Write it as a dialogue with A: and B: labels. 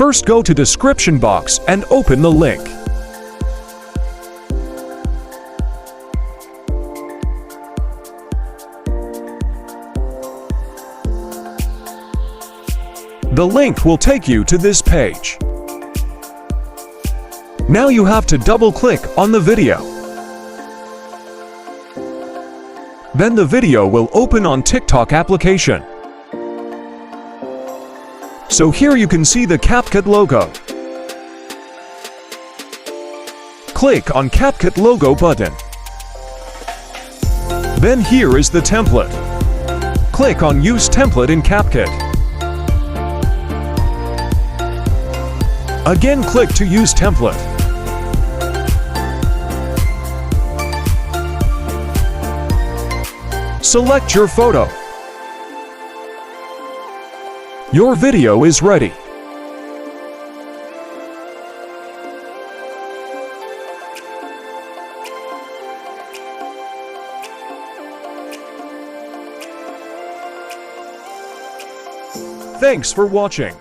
A: First go to description box and open the link. The link will take you to this page. Now you have to double-click on the video. Then the video will open on TikTok application. So here you can see the CapCut logo. Click on CapCut logo button. Then here is the template. Click on Use Template in CapCut. Again, click to use template. Select your photo. Your video is ready. Thanks for watching.